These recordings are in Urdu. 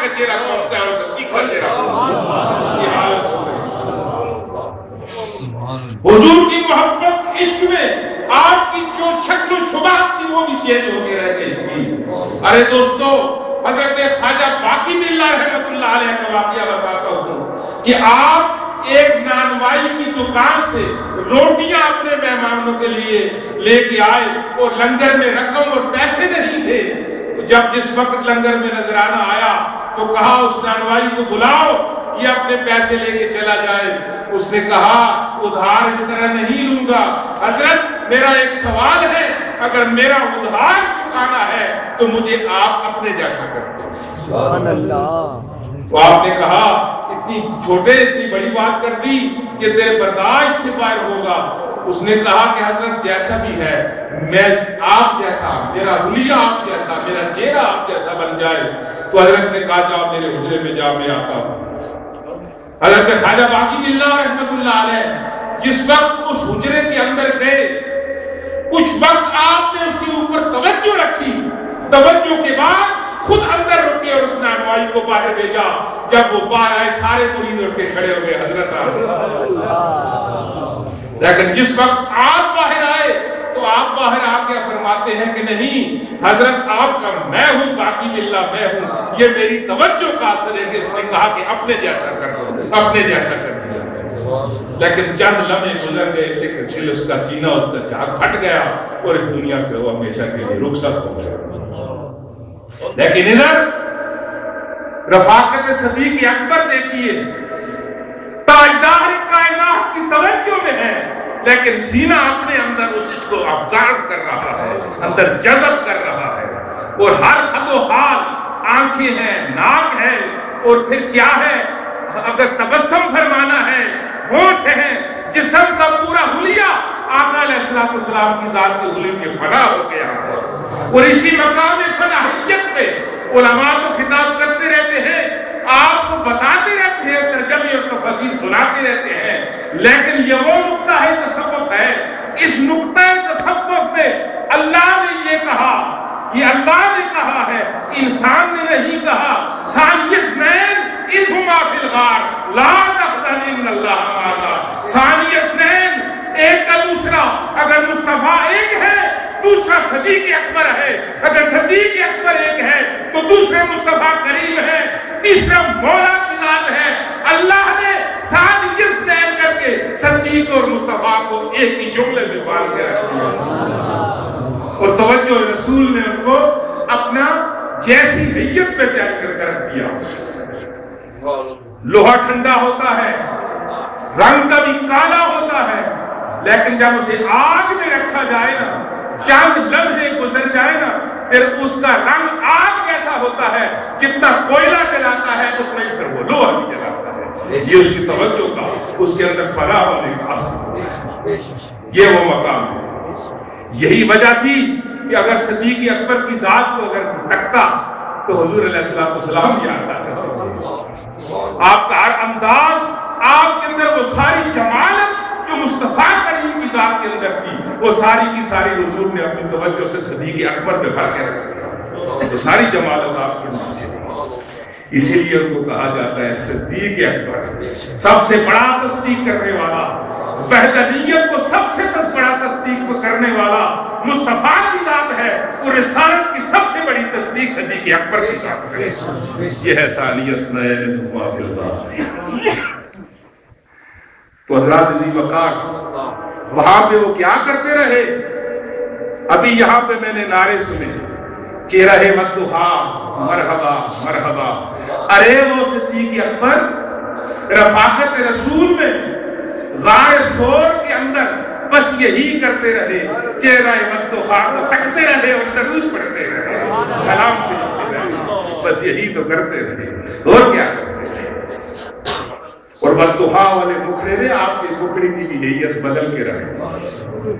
کا چہرہ کون سا ہے اور صدیق کا چہرہ کون سا ہے. یہ حالت ہو گئی. حضور کی محبت عشق میں آپ کی جو شکل و شباہت تھی وہ بھی چینج ہو کے رہ گئی تھی. ارے دوستو حضرت خواجہ باقی باللہ رحمۃ اللہ علیہ کا واقعہ بتاتا ہوں کہ آپ ایک نانوائی کی دکان سے روٹیاں اپنے مہمانوں کے لیے لے کے آئے اور لنگر میں رقم اور پیسے نہیں تھے. جب جس وقت لنگر میں نذرانہ آیا تو کہا اس نانوائی کو بلاؤ یہ اپنے پیسے لے کے چلا جائے. اس نے کہا ادھار اس طرح نہیں لوں گا حضرت، میرا ایک سوال ہے، اگر میرا ادھار چکانا ہے تو مجھے آپ اپنے جیسا کرتے. سبحان اللہ. تو آپ نے کہا اتنی چھوٹے اتنی بڑی بات کر دی کہ تیرے برداشت سے باہر ہوگا. اس نے کہا کہ حضرت جیسا بھی ہے میں آپ جیسا، میرا حلیہ آپ جیسا، میرا چہرہ آپ جیسا بن جائے. تو حضرت نے کہا جاؤ میرے حجرے میں جا، میں آتا ہوں. حضرت خواجہ باقی باللہ رحمۃ اللہ علیہ جس وقت اس حجرے کے اندر گئے کچھ وقت آپ نے اس کے اوپر توجہ رکھی. توجہ کے بعد خود اندر رکے اور اس نانوائی کو باہر بھیجا. جب وہ باہر آئے سارے مرید اٹھ کے کھڑے ہو گئے حضرت لیکن جس وقت آپ باہر آئے تو آپ باہر آ کے فرماتے ہیں کہ نہیں حضرت آپ کا میں ہوں باقی باللہ میں ہوں. یہ میری توجہ کا اثر ہے کہ اس نے کہا کہ اپنے جیسا کر دو، اپنے جیسا کر دیا. لیکن چند لمحے گزر گئے لیکن پھر اس کا سینہ اس کا چاک پھٹ گیا اور اس دنیا سے وہ ہمیشہ کے لیے رخصت ہو گیا. لیکن ادھر رفاقت صدیق اکبر دیکھیے، تاجدار کائنات کی توجہ میں ہے لیکن سینہ اپنے اندر اس کو ابزرو کر رہا ہے، اندر جذب کر رہا ہے. اور ہر حد و حال آنکھیں ہیں، ناک ہے اور پھر کیا ہے، اگر تبسم فرمانا ہے ہونٹ ہیں، جسم کا پورا حلیہ آقا علیہ السلام کی ذات کے حلیہ میں فنا ہو گیا. اور اسی مقام فناحیت میں علماء تو خطاب کرتے رہتے ہیں، آپ کو بتاتے رہتے ہیں، ترجمے اور تفاسیر سناتے رہتے ہیں، لیکن یہ وہ نقطہ ہے تصوف ہے. اس نقطہ تصوف میں اللہ نے یہ کہا، یہ اللہ نے کہا ہے، انسان نے نہیں کہا. ثانی اثنین اذ ہما فی الغار لا تحزن ان اللہ معنا. ثانی اثنین ایک کا دوسرا، اگر مصطفیٰ ایک ہے دوسرا صدیق اکبر ہے، اگر صدیق اکبر ایک ہے تو دوسرے مصطفیٰ کریم ہے، تیسرا مولا کی ذات ہے. اللہ نے ثانی اثنین کر کے صدیق اور مصطفیٰ کو ایک ہی جملے میں ڈال کے رکھ دیا اور توجہ رسول نے ان کو اپنا جیسی حیت پہ چل کر رکھ دیا. لوہا ٹھنڈا ہوتا ہے، رنگ کا بھی کالا ہوتا ہے، لیکن جب اسے آگ میں رکھا جائے نا، چند لمحے گزر جائے نا، پھر اس کا رنگ آگ جیسا ہوتا ہے. جتنا کوئلہ چلاتا ہے اتنا ہی پھر وہ لوہا بھی چلاتا ہے. یہ اس کی توجہ کا، اس کے اندر فنا ہونے کا اثر، یہ وہ مقام ہے. یہی وجہ تھی کہ اگر صدیق اکبر کی ذات کو اگر تکتا تو حضور علیہ السلام یہ آتا ہے. آپ کا ہر انداز، آپ کے اندر وہ ساری جمالت جو مصطفیٰ کریم کی ذات کے اندر تھی، وہ ساری کی ساری حضور نے اپنی توجہ سے صدیق اکبر پہ بھر کے رکھ دیا. وہ ساری جمالت آپ کے اندر تھی. اسی لیے ان کو کہا جاتا ہے صدیق اکبر، سب سے بڑا تصدیق کرنے والا، وحدانیت کو سب سے بڑا تصدیق کرنے والا مصطفیٰ کی ذات ہے، اور رسالت کی سب سے بڑی تصدیق صدیق اکبر کی ذات ہے. یہ ہے ثانی اثنین اذ ہما فی الغار. تو حضرات عزیز وقار وہاں پہ وہ کیا کرتے رہے؟ ابھی یہاں پہ میں نے نعرے سنے، چہرہ والضحا مرحبا مرحبا. ارے وہ صدیق اکبر رفاقت رسول میں غار ثور کے اندر بس یہی کرتے رہے، چہرہ والضحا کو تکتے رہے اور درود پڑھتے رہے، سلام کرتے رہے، بس یہی تو کرتے رہے اور کیا کرتے. اور والضحا والے مکھڑے نے آپ کے مکھڑے کی بھی حیت بدل کے رکھ دی،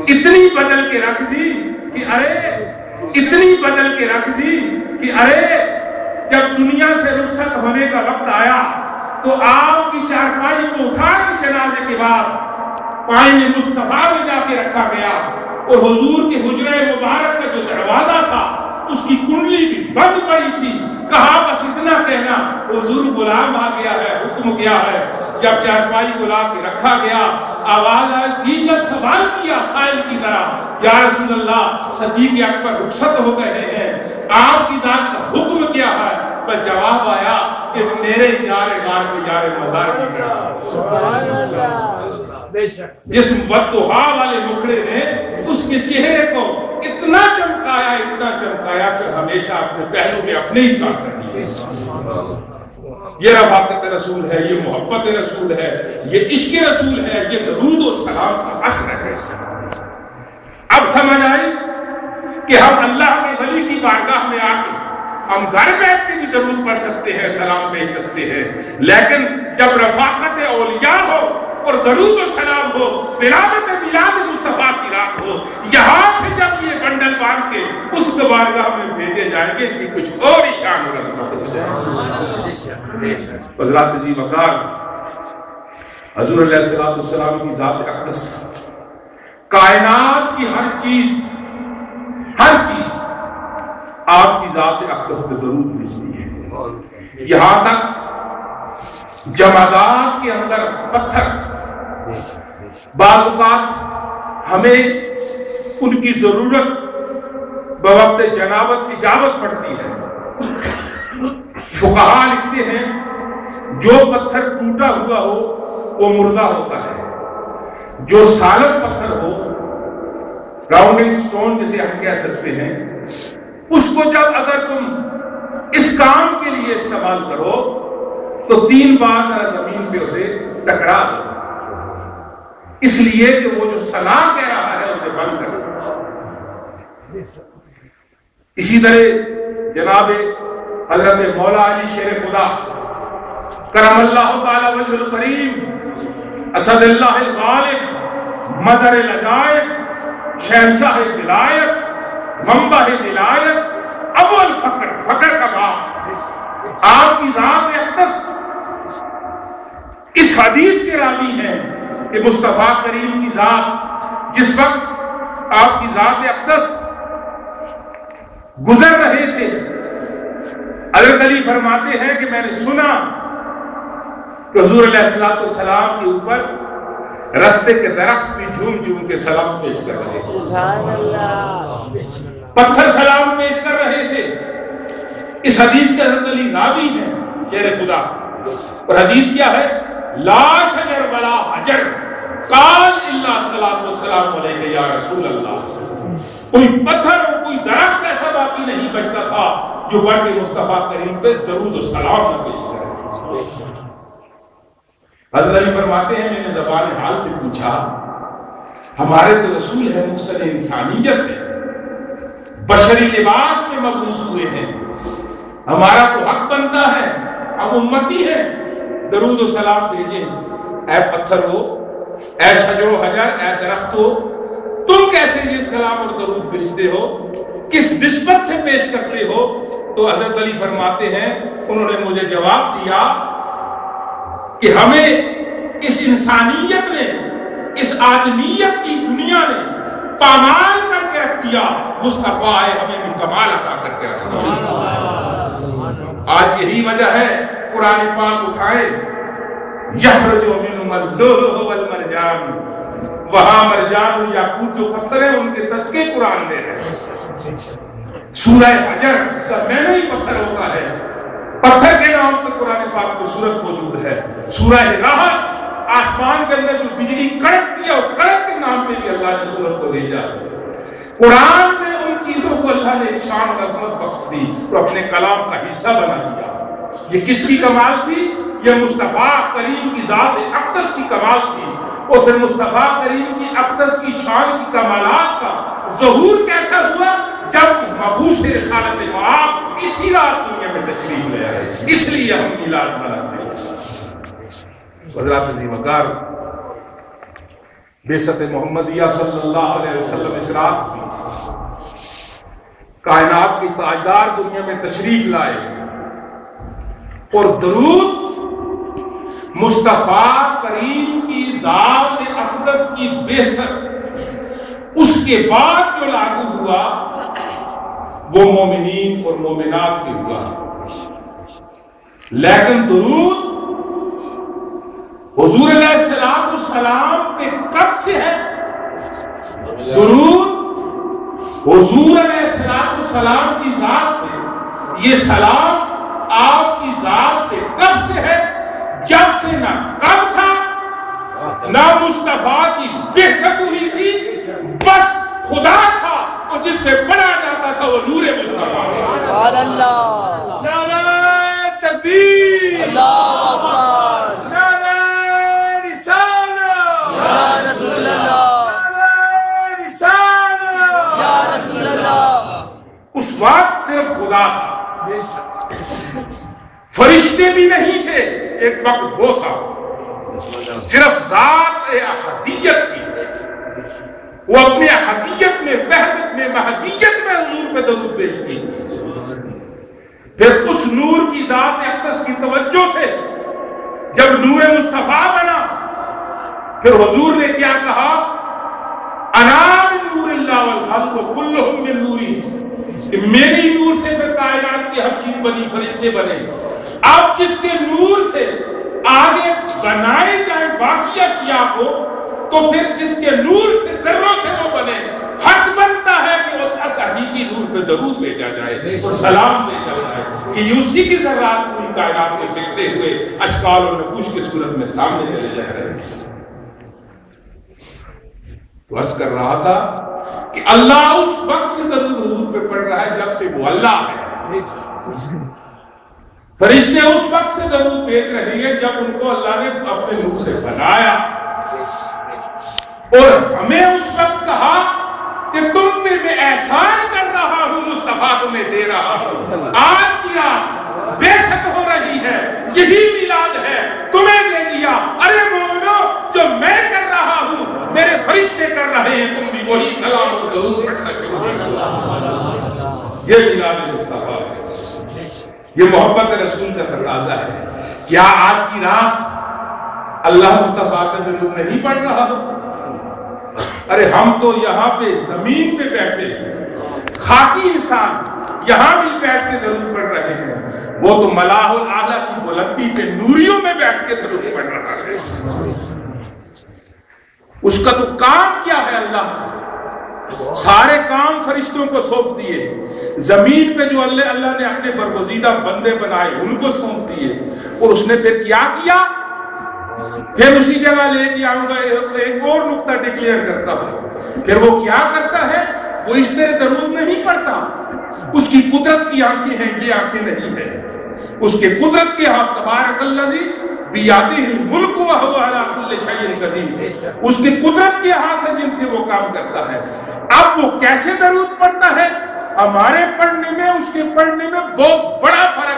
اتنی بدل کے رکھ دی کہ اتنی بدل کے رکھ دی کہ جب دنیا سے رخصت ہونے کا وقت آیا تو آپ کی چارپائی کو اٹھا کے جنازے کے بعد پائے مصطفیٰ میں جا کے رکھا گیا، اور حضور کے حجرہ مبارک کا جو دروازہ تھا اس کی کنڈلی بھی بند پڑی تھی. کہا بس اتنا کہنا حضور غلام آ گیا ہے، حکم کیا ہے، جب چارپائی کو لا کے رکھا گیا آواز آئی دی، جب سوال کیا سائل کی طرح یا رسول اللہ صدیق اکبر رخصت ہو گئے ہیں، آپ کی ذات کا حکم کیا ہے، پر جواب آیا کہ میرے یار غار کو یار مزار کی جس بددعا والے مکڑے نے اس کے چہرے کو اتنا چمکایا کہ ہمیشہ اپنے پہلو میں اپنے ہی ساتھ رکھیے۔ یہ رفاقت رسول ہے، یہ محبت رسول ہے، یہ عشق رسول ہے، یہ درود و سلام کا اثر ہے۔ اب سمجھ آئی کہ ہم اللہ کے ولی کی بارگاہ میں آ کے ہم گھر بیٹھ کے بھی درود پڑھ سکتے ہیں، سلام بھیج سکتے ہیں، لیکن جب رفاقت اولیاء ہو اور درود و سلام ہو، ولادت میلاد مصطفیٰ کی رات ہو، یہاں سے جب یہ بنڈل باندھ کے اس بارگاہ میں بھیجے جائیں گے کہ کچھ اور ہی شان ہو حضرات عظیم وقار، حضور علیہ السلام کی ذات اقدس کائنات کی ہر چیز آپ کی ذات اقدس پہ ضرور بھیجتی ہے، یہاں تک جمادات کے اندر پتھر بعض اوقات ہمیں ان کی ضرورت بوقت جنابت اجابت پڑتی ہے۔ فقہاء لکھتے ہیں جو پتھر ٹوٹا ہوا ہو وہ مردہ ہوتا ہے، جو سالم پتھر ہو راؤنڈنگ سٹون جسے ہم کہہ سکتے ہیں، اس کو جب اگر تم اس کام کے لیے استعمال کرو تو 3 بار ذرا زمین پہ اسے ٹکرا دو، اس لیے کہ وہ جو صلاح کہہ رہا ہے اسے بند کر دو۔ اسی طرح جناب حضرت مولا علی شیر خدا کرم اللہ تعالی وجہ الکریم، اسد اللہ الغالب، مظہر العجائب، شہنشاہ ولایت، منبع ولایت، ابو الفقر، فقر کا باپ، آپ کی ذات اقدس اس حدیث کے راوی ہیں کہ مصطفیٰ کریم کی ذات جس وقت آپ کی ذات اقدس گزر رہے تھے، حضرت علی فرماتے ہیں کہ میں نے سنا کہ حضور علیہ السلام کے اوپر رستے کے درخت بھی جھوم جھوم کے سلام پیش کر رہے تھے، پتھر سلام پیش کر رہے تھے۔ اس حدیث کے حضرت علی راوی ہیں شیر خدا، اور حدیث کیا ہے؟ لا شجر ولا حجر قال الا الصلاۃ والسلام علیک یا رسول اللہ۔ کوئی پتھر اور کوئی درخت ایسا باقی نہیں بچتا تھا جو بڑھ کے مصطفیٰ کریم پہ درود و سلام نہ پیش کرے۔ حضرت علی فرماتے ہیں میں نے زبان حال سے پوچھا، ہمارے تو رسول ہے، مرسل انسانیت ہے، بشری لباس میں مبعوث ہوئے ہیں، ہمارا تو حق بنتا ہے، ہم امتی ہیں، درود و سلام بھیجیں۔ اے پتھر ہو، اے شجر و حجر، اے درخت ہو، تم کیسے یہ سلام اور درود بھیجتے ہو، کس نسبت سے پیش کرتے ہو؟ تو حضرت علی فرماتے ہیں انہوں نے مجھے جواب دیا کہ ہمیں اس انسانیت نے، اس آدمیت کی دنیا نے پامال کر کے رکھ دیا، مصطفیٰ آئے ہمیں بھی کمال عطا کر کے رکھ دیا۔ آج یہی وجہ ہے قرآن پاک اٹھائے، یخرج منہما اللؤلؤ والمرجان، وہاں مرجان اور یاقوت جو پتھر ہیں ان کے تذکرے قرآن میں ہے۔ سورہ حجر اس کا معنی ہی پتھر ہوتا ہے، پتھر کے نام پہ قرآن پاک میں صورت موجود ہے۔ سورہ راحت آسمان کے اندر جو بجلی کڑکتی ہے اس کڑک کے نام پہ بھی اللہ نے صورت کو بھیجا۔ قرآن میں ان چیزوں کو اللہ نے شان اور عظمت بخش دی اور اپنے کلام کا حصہ بنا دیا۔ یہ کس کی کمال تھی؟ یہ مصطفیٰ کریم کی ذات اقدس کی کمال تھی۔ اور پھر مصطفیٰ کریم کی اقدس کی شان کی کمالات کا ظہور کیسا ہوا؟ جب مبعوث رسالت مآب اسی رات دنیا میں تشریف لے آئے، اس لیے ہم میلاد مناتے ہیں۔ حضرات عظیم وقار، بعثت محمدیہ صلی اللہ علیہ وسلم اس رات کی کائنات کی تاجدار دنیا میں تشریف لائے اور درود مصطفیٰ کریم کی ذات اقدس کی بعثت اس کے بعد جو لاگو ہوا وہ مومنین اور مومنات کے ہوا۔ لیکن درود حضور علیہ السلام پہ کب سے ہے؟ درود حضور علیہ السلام کی ذات پہ، یہ سلام آپ کی ذات پہ کب سے ہے؟ جب سے نہ کب تھا نہ مصطفیٰ کی بعثت ہوئی تھی، بس خدا تھا، اور جس پہ پڑھا جاتا تھا وہ نور مصطفیٰ۔ سبحان اللہ، نعرہ تکبیر، اللہ اکبر، نعرہ رسالہ، یا رسول اللہ، نعرہ رسالہ، یا رسول اللہ۔ اس وقت صرف خدا تھا، فرشتے بھی نہیں تھے، ایک وقت وہ تھا، صرف ذات احدیت تھی، وہ اپنے احدیت میں، وحدت میں، مہدیت میں حضور پہ درود بھیجتی تھی۔ پھر اس نور کی ذات اقدس کی توجہ سے جب نور مصطفیٰ بنا، پھر حضور نے کیا کہا؟ انا من نور اللہ والخلق کلہم من نوری، کہ میری نور سے پھر کائنات کی ہر چیز بنی، فرشتے بنے۔ اب جس کے نور سے آگے بنائے جائیں باقی اشیاء کو، تو پھر جس کے نور سے ذروں سے وہ بنے، حق بنتا ہے کہ اس حقیقی نور پہ درود بھیجا جائے اور سلام بھیجا جائے، کہ اسی کی ذرات پوری کائنات میں بکھرے ہوئے اشکال اور نقوش کی صورت میں سامنے چلے جا رہے ہیں۔ تو عرض کر رہا تھا کہ اللہ اس وقت سے درود حضور پہ پڑھ رہا ہے جب سے وہ اللہ ہے، فرشتے اس وقت سے درود بھیج رہے ہیں جب ان کو اللہ نے اپنے نور سے بنایا، اور ہمیں اس وقت کہا کہ تم پہ میں احسان کر رہا ہوں، مصطفیٰ تمہیں دے رہا ہوں۔ آج کی رات بعثت ہو رہی ہے، یہی میلاد ہے، تمہیں دے دیا۔ ارے مومنو، جو میں کر رہا ہوں میرے فرشتے کر رہے ہیں، تم بھی وہی سلام و درود پڑھنا شروع کرو۔ یہ میلاد مصطفیٰ ہے، یہ محبت رسول کا تقاضا ہے۔ کیا آج کی رات اللہ مصطفیٰ کا درود نہیں پڑھ رہا ہو؟ ارے ہم تو یہاں پہ زمین پہ بیٹھے، خاکی انسان یہاں بھی بیٹھ کے درود پڑھ رہے ہیں، وہ تو ملاح الاعلیٰ کی بلندی پہ نوریوں میں بیٹھ کے درود پڑھ رہا ہے۔ اس کا تو کام کیا ہے؟ اللہ کا سارے کام فرشتوں کو سونپ دیے، زمین پہ جو اللہ نے اپنے برگزیدہ بندے بنائے ان کو سونپ دیے، اور اس نے پھر کیا کیا؟ پھر اسی جگہ لے کے آؤں گا، ایک اور نقطہ ڈکلیئر کرتا ہوں۔ پھر وہ کیا کرتا ہے؟ وہ اس طرح درود نہیں پڑھتا، اس کی قدرت کی آنکھیں ہیں، یہ آنکھیں نہیں ہیں، اس کے قدرت کے ہاتھ، تبارک الذی بیدہ الملک وہو علی کل شیء قدیر، اس کی قدرت کے ہاتھ ہیں جن سے وہ کام کرتا ہے۔ اب وہ کیسے درود پڑھتا ہے؟ ہمارے پڑھنے میں اس کے پڑھنے میں بہت بڑا فرق